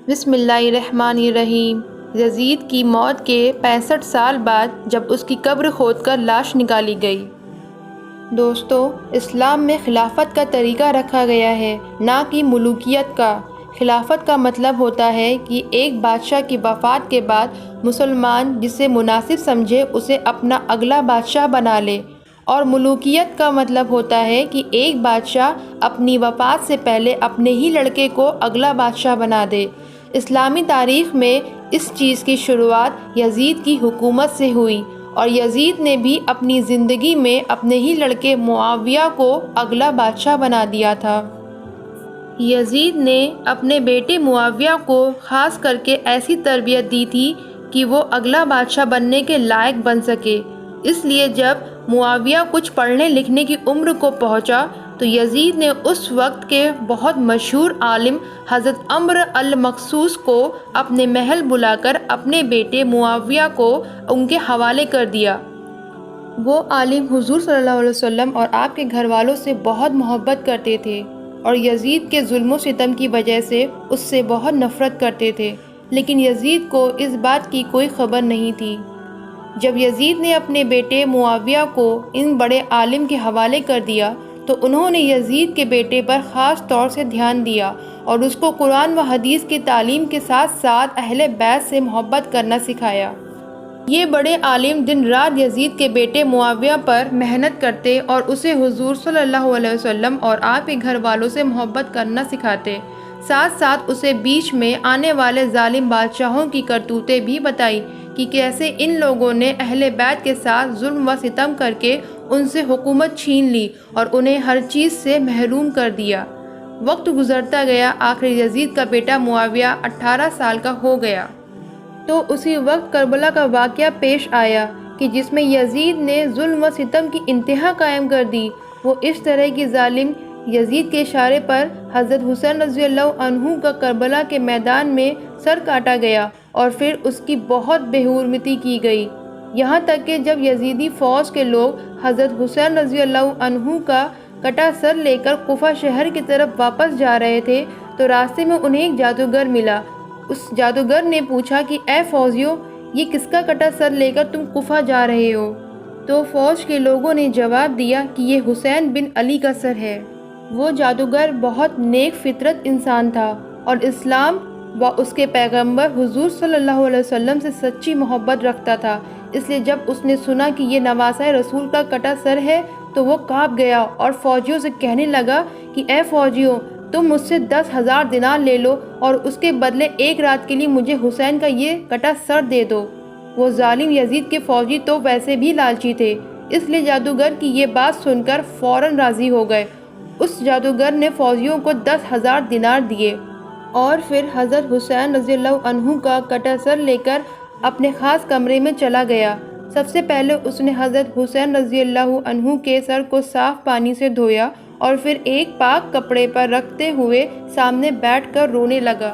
بسم اللہ الرحمن الرحیم۔ یزید کی موت کے 65 سال بعد جب اس کی قبر کھود کر لاش نکالی گئی۔ دوستو، اسلام میں خلافت کا طریقہ رکھا گیا ہے، نہ کہ ملوکیت کا۔ خلافت کا مطلب ہوتا ہے کہ ایک بادشاہ کی وفات کے بعد مسلمان جسے مناسب سمجھے اسے اپنا اگلا بادشاہ بنا لے، اور ملوکیت کا مطلب ہوتا ہے کہ ایک بادشاہ اپنی وفات سے پہلے اپنے ہی لڑکے کو اگلا بادشاہ بنا دے۔ اسلامی تاریخ میں اس چیز کی شروعات یزید کی حکومت سے ہوئی، اور یزید نے بھی اپنی زندگی میں اپنے ہی لڑکے معاویہ کو اگلا بادشاہ بنا دیا تھا۔ یزید نے اپنے بیٹے معاویہ کو خاص کر کے ایسی تربیت دی تھی کہ وہ اگلا بادشاہ بننے کے لائق بن سکے۔ اس لیے جب معاویہ کچھ پڑھنے لکھنے کی عمر کو پہنچا تو یزید نے اس وقت کے بہت مشہور عالم حضرت عمرو المقصوص کو اپنے محل بلا کر اپنے بیٹے معاویہ کو ان کے حوالے کر دیا۔ وہ عالم حضور صلی اللہ علیہ وسلم اور آپ کے گھر والوں سے بہت محبت کرتے تھے، اور یزید کے ظلم و ستم کی وجہ سے اس سے بہت نفرت کرتے تھے، لیکن یزید کو اس بات کی کوئی خبر نہیں تھی۔ جب یزید نے اپنے بیٹے معاویہ کو ان بڑے عالم کے حوالے کر دیا تو انہوں نے یزید کے بیٹے پر خاص طور سے دھیان دیا اور اس کو قرآن و حدیث کی تعلیم کے ساتھ ساتھ اہل بیت سے محبت کرنا سکھایا۔ یہ بڑے عالم دن رات یزید کے بیٹے معاویہ پر محنت کرتے اور اسے حضور صلی اللہ علیہ وسلم اور آپ کے گھر والوں سے محبت کرنا سکھاتے، ساتھ ساتھ اسے بیچ میں آنے والے ظالم بادشاہوں کی کرتوتیں بھی بتائی کہ کیسے ان لوگوں نے اہل بیت کے ساتھ ظلم و ستم کر کے ان سے حکومت چھین لی اور انہیں ہر چیز سے محروم کر دیا۔ وقت گزرتا گیا، آخر یزید کا بیٹا معاویہ 18 سال کا ہو گیا تو اسی وقت کربلا کا واقعہ پیش آیا کہ جس میں یزید نے ظلم و ستم کی انتہا قائم کر دی۔ وہ اس طرح کی ظالم یزید کے اشارے پر حضرت حسین رضی اللہ عنہ کا کربلا کے میدان میں سر کاٹا گیا اور پھر اس کی بہت بے حرمتی کی گئی، یہاں تک کہ جب یزیدی فوج کے لوگ حضرت حسین رضی اللہ عنہ کا کٹا سر لے کر کوفہ شہر کی طرف واپس جا رہے تھے تو راستے میں انہیں ایک جادوگر ملا۔ اس جادوگر نے پوچھا کہ اے فوجیوں، یہ کس کا کٹا سر لے کر تم کوفہ جا رہے ہو؟ تو فوج کے لوگوں نے جواب دیا کہ یہ حسین بن علی کا سر ہے۔ وہ جادوگر بہت نیک فطرت انسان تھا اور اسلام و اس کے پیغمبر حضور صلی اللہ علیہ وسلم سے سچی محبت رکھتا تھا، اس لیے جب اس نے سنا کہ یہ نواسۂ رسول کا کٹا سر ہے تو وہ کانپ گیا اور فوجیوں سے کہنے لگا کہ اے فوجیوں، تم مجھ سے 10,000 دینار لے لو اور اس کے بدلے ایک رات کے لیے مجھے حسین کا یہ کٹا سر دے دو۔ وہ ظالم یزید کے فوجی تو ویسے بھی لالچی تھے، اس لیے جادوگر کی یہ بات سن کر فوراً راضی ہو گئے۔ اس جادوگر نے فوجیوں کو 10,000 دینار دیے اور پھر حضرت حسین رضی اللہ عنہ کا کٹا سر لے کر اپنے خاص کمرے میں چلا گیا۔ سب سے پہلے اس نے حضرت حسین رضی اللہ عنہ کے سر کو صاف پانی سے دھویا اور پھر ایک پاک کپڑے پر رکھتے ہوئے سامنے بیٹھ کر رونے لگا،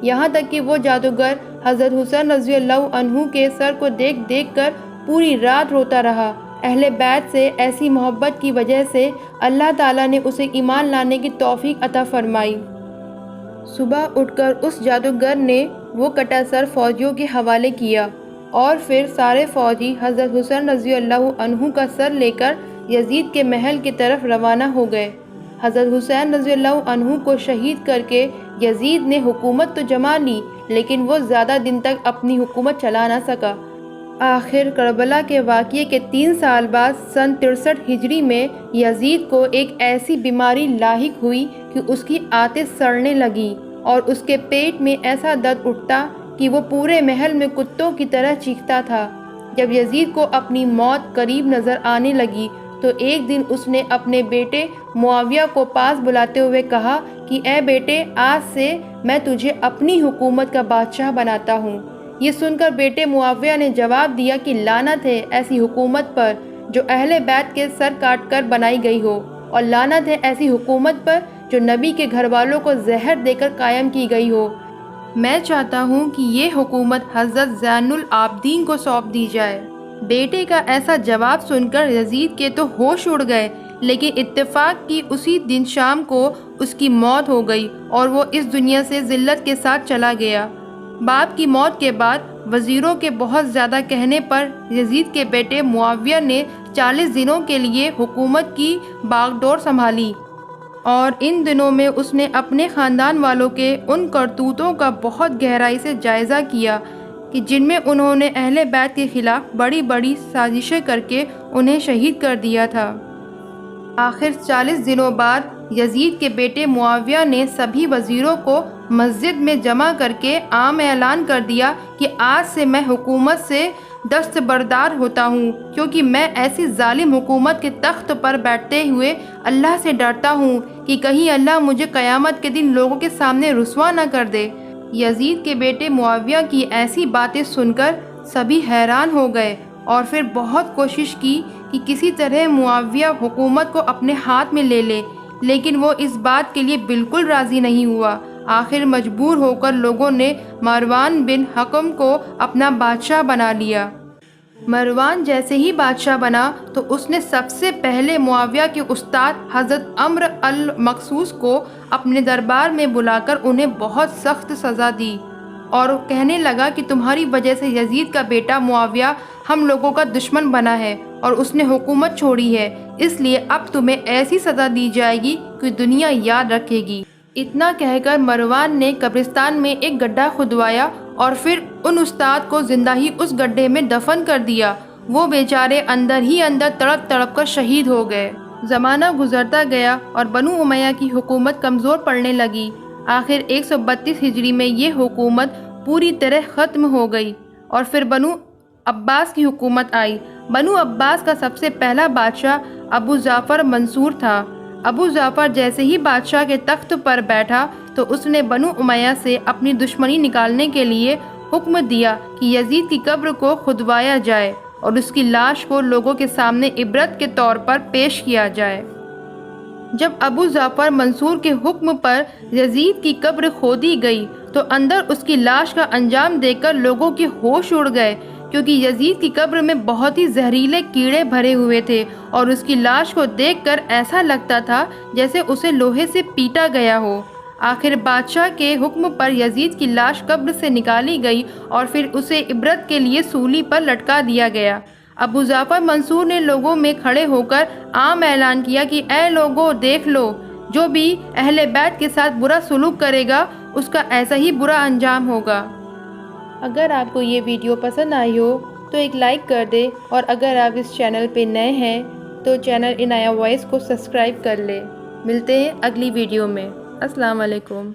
یہاں تک کہ وہ جادوگر حضرت حسین رضی اللہ عنہ کے سر کو دیکھ دیکھ کر پوری رات روتا رہا۔ اہل بیت سے ایسی محبت کی وجہ سے اللہ تعالیٰ نے اسے ایمان لانے کی توفیق عطا فرمائی۔ صبح اٹھ کر اس جادوگر نے وہ کٹا سر فوجیوں کے حوالے کیا اور پھر سارے فوجی حضرت حسین رضی اللہ عنہ کا سر لے کر یزید کے محل کی طرف روانہ ہو گئے۔ حضرت حسین رضی اللہ عنہ کو شہید کر کے یزید نے حکومت تو جما لی، لیکن وہ زیادہ دن تک اپنی حکومت چلا نہ سکا۔ آخر کربلا کے واقعے کے 3 سال بعد سن 63 ہجری میں یزید کو ایک ایسی بیماری لاحق ہوئی کہ اس کی آتش سڑنے لگی اور اس کے پیٹ میں ایسا درد اٹھتا کہ وہ پورے محل میں کتوں کی طرح چیختا تھا۔ جب یزید کو اپنی موت قریب نظر آنے لگی تو ایک دن اس نے اپنے بیٹے معاویہ کو پاس بلاتے ہوئے کہا کہ اے بیٹے، آج سے میں تجھے اپنی حکومت کا بادشاہ بناتا ہوں۔ یہ سن کر بیٹے معاویہ نے جواب دیا کہ لعنت ہے ایسی حکومت پر جو اہل بیت کے سر کاٹ کر بنائی گئی ہو، اور لعنت ہے ایسی حکومت پر جو نبی کے گھر والوں کو زہر دے کر قائم کی گئی ہو۔ میں چاہتا ہوں کہ یہ حکومت حضرت زین العابدین کو سونپ دی جائے۔ بیٹے کا ایسا جواب سن کر یزید کے تو ہوش اڑ گئے، لیکن اتفاق کی اسی دن شام کو اس کی موت ہو گئی اور وہ اس دنیا سے ذلت کے ساتھ چلا گیا۔ باپ کی موت کے بعد وزیروں کے بہت زیادہ کہنے پر یزید کے بیٹے معاویہ نے 40 دنوں کے لیے حکومت کی باغ ڈور سنبھالی، اور ان دنوں میں اس نے اپنے خاندان والوں کے ان کرتوتوں کا بہت گہرائی سے جائزہ کیا کہ جن میں انہوں نے اہل بیت کے خلاف بڑی بڑی سازشیں کر کے انہیں شہید کر دیا تھا۔ آخر 40 دنوں بعد یزید کے بیٹے معاویہ نے سبھی وزیروں کو مسجد میں جمع کر کے عام اعلان کر دیا کہ آج سے میں حکومت سے دستبردار ہوتا ہوں، کیونکہ میں ایسی ظالم حکومت کے تخت پر بیٹھتے ہوئے اللہ سے ڈرتا ہوں کہ کہیں اللہ مجھے قیامت کے دن لوگوں کے سامنے رسوا نہ کر دے۔ یزید کے بیٹے معاویہ کی ایسی باتیں سن کر سبھی حیران ہو گئے اور پھر بہت کوشش کی کہ کسی طرح معاویہ حکومت کو اپنے ہاتھ میں لے لے، لیکن وہ اس بات کے لیے بالکل راضی نہیں ہوا۔ آخر مجبور ہو کر لوگوں نے مروان بن حکم کو اپنا بادشاہ بنا لیا۔ مروان جیسے ہی بادشاہ بنا تو اس نے سب سے پہلے معاویہ کے استاد حضرت عمرو المقصوص کو اپنے دربار میں بلا کر انہیں بہت سخت سزا دی اور کہنے لگا کہ تمہاری وجہ سے یزید کا بیٹا معاویہ ہم لوگوں کا دشمن بنا ہے اور اس نے حکومت چھوڑی ہے، اس لیے اب تمہیں ایسی سزا دی جائے گی کہ دنیا یاد رکھے گی۔ اتنا کہہ کر مروان نے قبرستان میں ایک گڈھا کھدوایا اور پھر ان استاد کو زندہ ہی اس گڈھے میں دفن کر دیا۔ وہ بیچارے اندر ہی اندر تڑپ تڑپ کر شہید ہو گئے۔ زمانہ گزرتا گیا اور بنو امیہ کی حکومت کمزور پڑنے لگی۔ آخر 132 ہجری میں یہ حکومت پوری طرح ختم ہو گئی اور پھر بنو عباس کی حکومت آئی۔ بنو عباس کا سب سے پہلا بادشاہ ابو جعفر منصور تھا۔ ابو جعفر جیسے ہی بادشاہ کے تخت پر بیٹھا تو اس نے بنو امیہ سے اپنی دشمنی نکالنے کے لیے حکم دیا کہ یزید کی قبر کو کھدوایا جائے اور اس کی لاش کو لوگوں کے سامنے عبرت کے طور پر پیش کیا جائے۔ جب ابو جعفر منصور کے حکم پر یزید کی قبر کھودی گئی تو اندر اس کی لاش کا انجام دیکھ کر لوگوں کے ہوش اڑ گئے، کیونکہ یزید کی قبر میں بہت ہی زہریلے کیڑے بھرے ہوئے تھے اور اس کی لاش کو دیکھ کر ایسا لگتا تھا جیسے اسے لوہے سے پیٹا گیا ہو۔ آخر بادشاہ کے حکم پر یزید کی لاش قبر سے نکالی گئی اور پھر اسے عبرت کے لیے سولی پر لٹکا دیا گیا۔ ابو جعفر منصور نے لوگوں میں کھڑے ہو کر عام اعلان کیا کہ اے لوگوں، دیکھ لو، جو بھی اہل بیت کے ساتھ برا سلوک کرے گا اس کا ایسا ہی برا انجام ہوگا۔ اگر آپ کو یہ ویڈیو پسند آئی ہو تو ایک لائک کر دے، اور اگر آپ اس چینل پہ نئے ہیں تو چینل عنایہ وائس کو سبسکرائب کر لے۔ ملتے ہیں اگلی ویڈیو میں۔ السلام علیکم۔